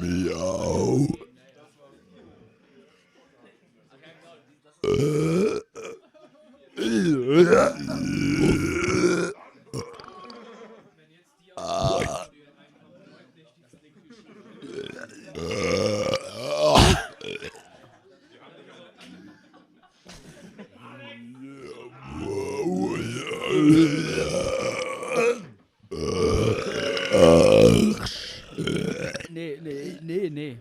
Miau. Nee.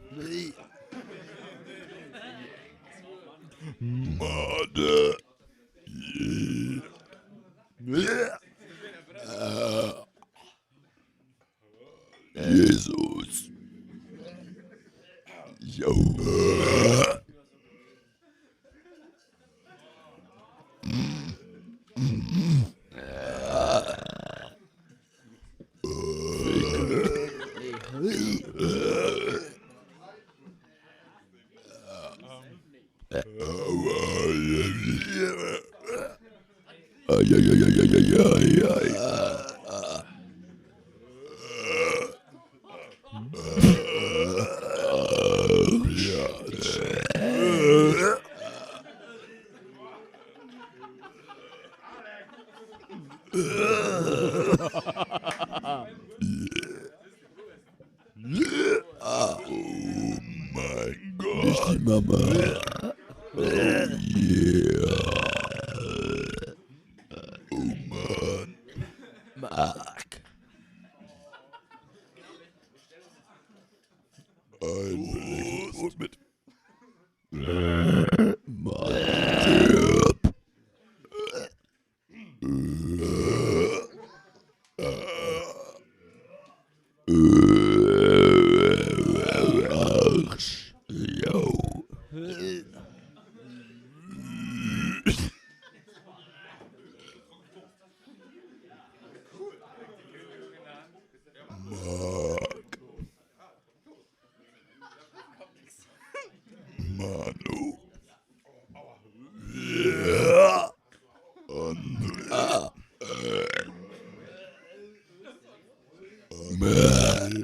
Made. Jesus. Jo. Oh mein Gott. Nicht die Mama. Oh yeah. Oh Mann. Mark. Ein Brot mit. Arsch. Jo. Mark. Manu. Ja. André. Mel.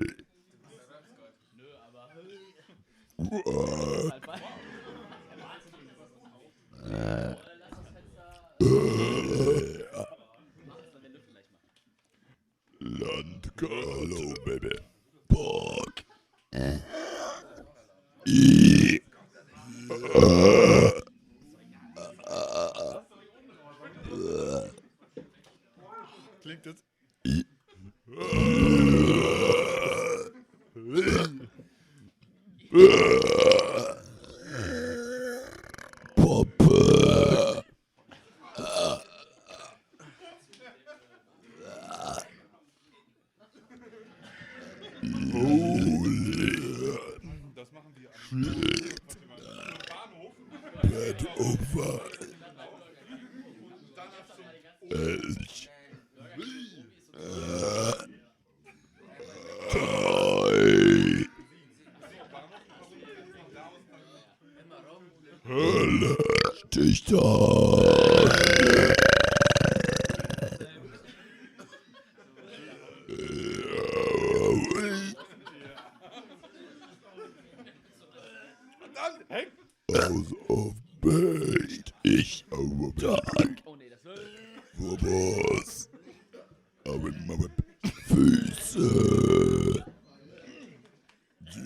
Landkarte. Hallo, Baby. Borg. I. Klingt das? I. Poppe. Das machen wir am Bahnhof. Bett Opfer. Elch. Ei. Hölle. Stichtag. Aus auf Bait. Ich auf Tag. Vorbos. Aber meine Füße.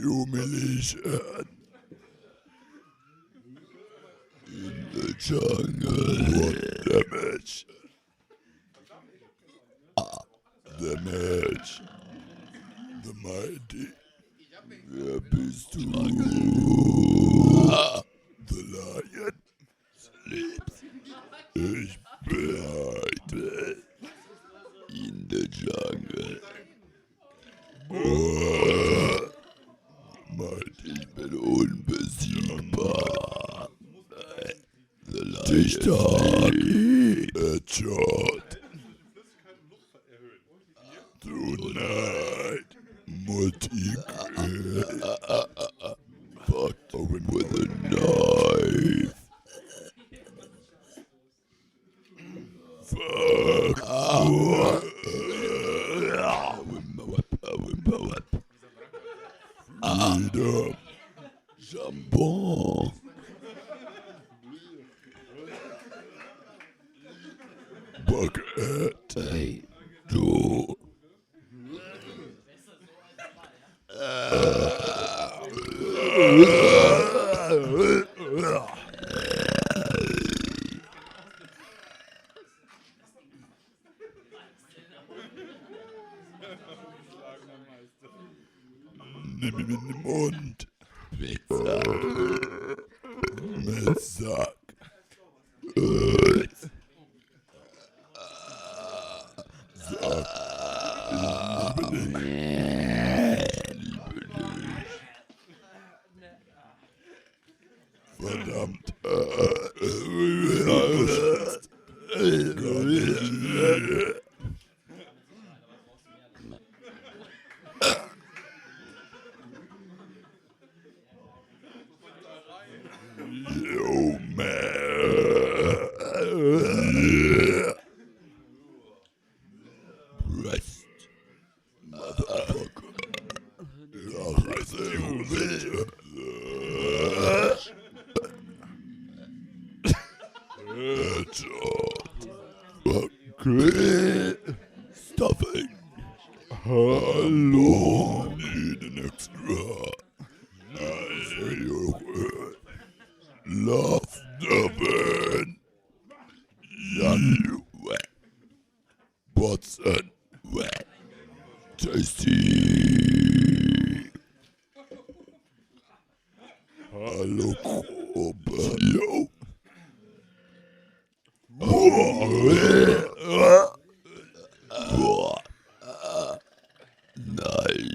Humiliation. In the jungle. What damage? The match. The mighty. Wer bist du? The Lion sleeps. Ich bin in the jungle. Meint, ich bin unbesiegbar. 30 Tage. Headshot. Tonight. Multi-kill. Fucked open with a knife. Fuck. Freedom. Jambon. Bucket. Hey. Du. Nimm ihn in den Mund. Mit Sack. Verdammt. Yo, man. Rest. Motherfucker. Rest you, bitch. Okay. Stuffing. Hallo. Need an extra. I say your word. Love the burn. Young wet. Watson wet. Tasty. Hallo Gruppe. Yo. Nein.